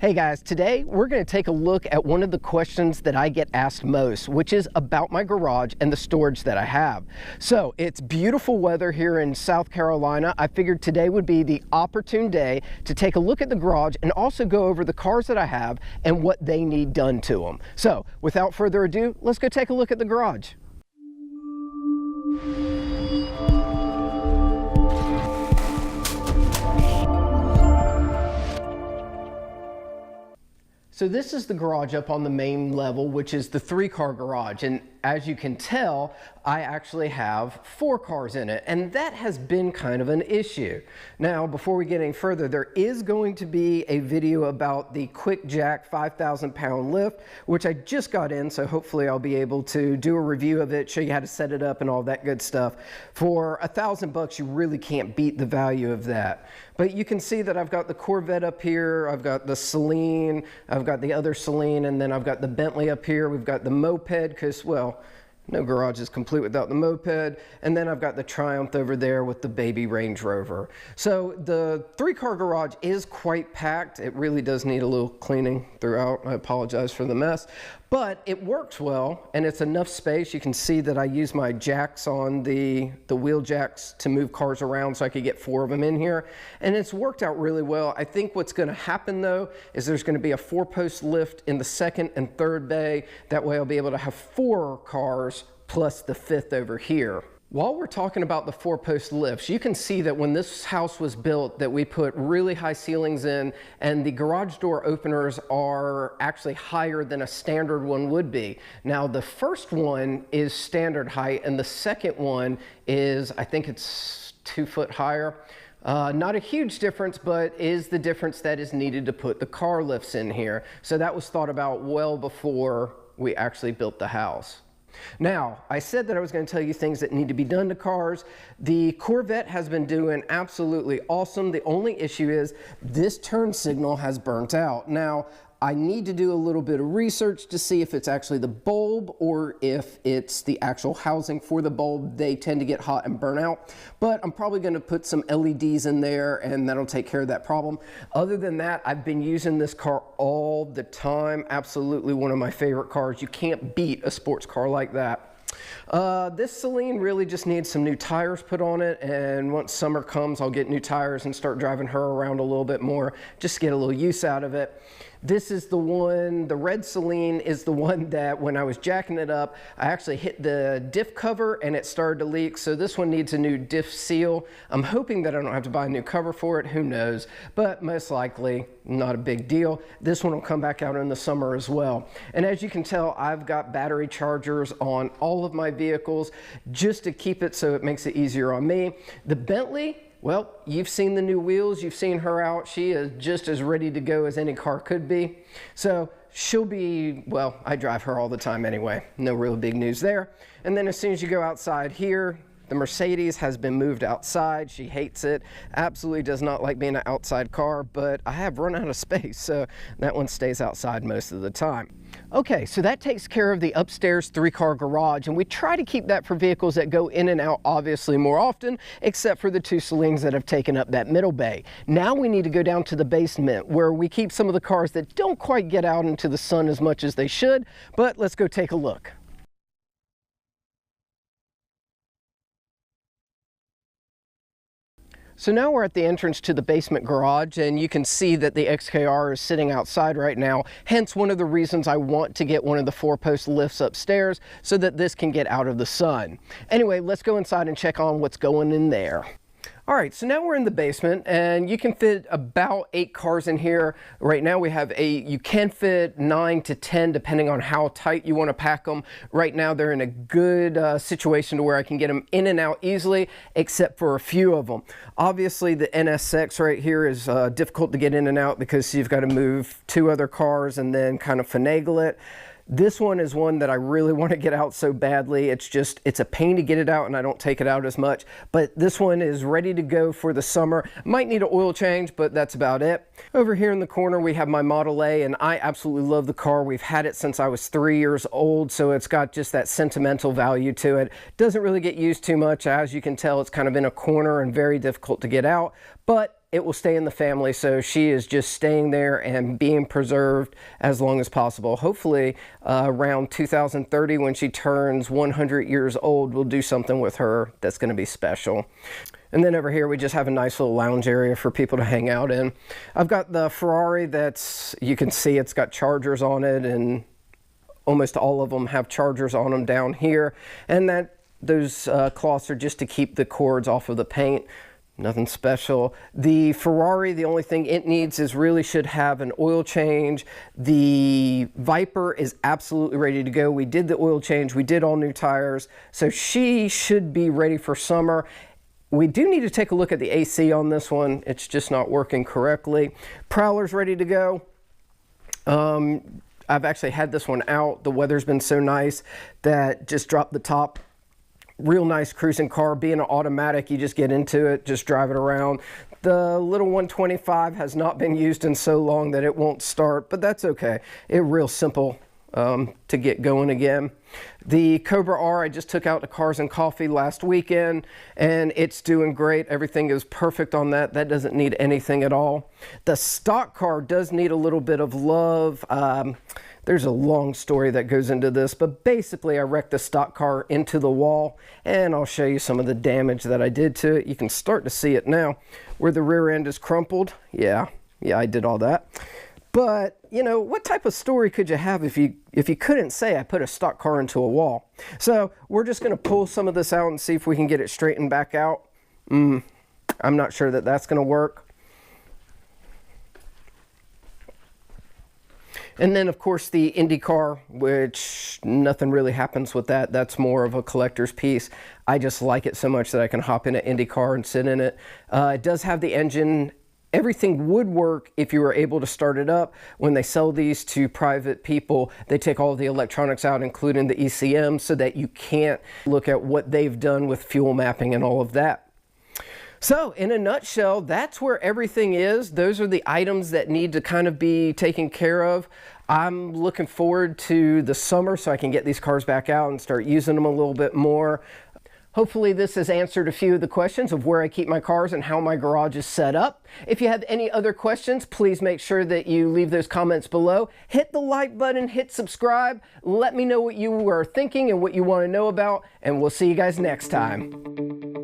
Hey guys, today we're going to take a look at one of the questions that I get asked most, which is about my garage and the storage that I have. So it's beautiful weather here in South Carolina. I figured today would be the opportune day to take a look at the garage and also go over the cars that I have and what they need done to them. So without further ado, let's go take a look at the garage. So this is the garage up on the main level, which is the 3-car garage. And as you can tell, I actually have 4 cars in it, and that has been kind of an issue. Now, before we get any further, there is going to be a video about the Quick Jack 5,000-pound lift, which I just got in, so hopefully I'll be able to do a review of it, show you how to set it up and all that good stuff. For $1,000 you really can't beat the value of that. But you can see that I've got the Corvette up here, I've got the Celine, I've got the other Celine, and then I've got the Bentley up here. We've got the moped, because, well, no garage is complete without the moped. And then I've got the Triumph over there with the baby Range Rover. So the 3-car garage is quite packed. It really does need a little cleaning throughout. I apologize for the mess. But it works well, and it's enough space. You can see that I use my jacks on the wheel jacks to move cars around so I could get 4 of them in here. And it's worked out really well. I think what's going to happen, though, is there's going to be a 4-post lift in the 2nd and 3rd bay. That way I'll be able to have 4 cars plus the 5th over here. While we're talking about the 4-post lifts, you can see that when this house was built that we put really high ceilings in, and the garage door openers are actually higher than a standard one would be. Now the first one is standard height, and the second one is, I think it's 2 foot higher. Not a huge difference, but is the difference that is needed to put the car lifts in here. So that was thought about well before we actually built the house. Now, I said that I was going to tell you things that need to be done to cars. The Corvette has been doing absolutely awesome. The only issue is this turn signal has burnt out. Now, I need to do a little bit of research to see if it's actually the bulb or if it's the actual housing for the bulb. They tend to get hot and burn out, but I'm probably going to put some LEDs in there and that'll take care of that problem. Other than that, I've been using this car all the time. Absolutely one of my favorite cars. You can't beat a sports car like that. This Celine really just needs some new tires put on it, and once summer comes I'll get new tires and start driving her around a little bit more, just to get a little use out of it. This is the one, the red Celine is the one that when I was jacking it up, I actually hit the diff cover and it started to leak. So this one needs a new diff seal. I'm hoping that I don't have to buy a new cover for it, who knows, but most likely not a big deal. This one will come back out in the summer as well. And as you can tell, I've got battery chargers on all of my vehicles just to keep it so it makes it easier on me. The Bentley, well, you've seen the new wheels, you've seen her out. She is just as ready to go as any car could be. So she'll be, well, I drive her all the time anyway. No real big news there. And then as soon as you go outside here, the Mercedes has been moved outside. She hates it, absolutely does not like being an outside car, but I have run out of space, so that one stays outside most of the time. Okay, so that takes care of the upstairs 3-car garage, and we try to keep that for vehicles that go in and out obviously more often, except for the 2 Celines that have taken up that middle bay. Now we need to go down to the basement where we keep some of the cars that don't quite get out into the sun as much as they should, but let's go take a look. So now we're at the entrance to the basement garage, and you can see that the XKR is sitting outside right now, hence one of the reasons I want to get one of the 4-post lifts upstairs so that this can get out of the sun. Anyway, let's go inside and check on what's going in there. All right, so now we're in the basement, and you can fit about 8 cars in here. Right now we have 8. You can fit 9 to 10 depending on how tight you want to pack them. Right now they're in a good situation to where I can get them in and out easily, except for a few of them. Obviously the NSX right here is difficult to get in and out because you've got to move 2 other cars and then kind of finagle it. This one is one that I really want to get out so badly. It's a pain to get it out, and I don't take it out as much. But this one is ready to go for the summer. Might need an oil change, but that's about it. Over here in the corner, we have my Model A, and I absolutely love the car. We've had it since I was 3 years old, so it's got just that sentimental value to it. Doesn't really get used too much. As you can tell, it's kind of in a corner and very difficult to get out. But it will stay in the family, so she is just staying there and being preserved as long as possible. Hopefully around 2030, when she turns 100 years old, we'll do something with her that's going to be special. And then over here we just have a nice little lounge area for people to hang out in. I've got the Ferrari that's, you can see it's got chargers on it, and almost all of them have chargers on them down here. And those cloths are just to keep the cords off of the paint. Nothing special. The Ferrari, the only thing it needs is really should have an oil change. The Viper is absolutely ready to go. We did the oil change. We did all new tires. So she should be ready for summer. We do need to take a look at the AC on this one. It's just not working correctly. Prowler's ready to go. I've actually had this one out. The weather's been so nice that just dropped the top. Real nice cruising car. Being an automatic, you just get into it, just drive it around. The little 125 has not been used in so long that it won't start, but that's okay. It's real simple to get going again. The Cobra R, I just took out to Cars and Coffee last weekend, and it's doing great. Everything is perfect on that. That doesn't need anything at all. The stock car does need a little bit of love. There's a long story that goes into this, but basically I wrecked the stock car into the wall, and I'll show you some of the damage that I did to it. You can start to see it now where the rear end is crumpled. Yeah, I did all that. But, you know, what type of story could you have if you couldn't say I put a stock car into a wall? So we're just going to pull some of this out and see if we can get it straightened back out. I'm not sure that that's going to work. And then, of course, the IndyCar, which nothing really happens with that. That's more of a collector's piece. I just like it so much that I can hop in an IndyCar and sit in it. It does have the engine. Everything would work if you were able to start it up. When they sell these to private people, they take all of the electronics out, including the ECM, so that you can't look at what they've done with fuel mapping and all of that. So in a nutshell, that's where everything is. Those are the items that need to kind of be taken care of. I'm looking forward to the summer so I can get these cars back out and start using them a little bit more. Hopefully this has answered a few of the questions of where I keep my cars and how my garage is set up. If you have any other questions, please make sure that you leave those comments below. Hit the like button, hit subscribe. Let me know what you are thinking and what you want to know about, and we'll see you guys next time.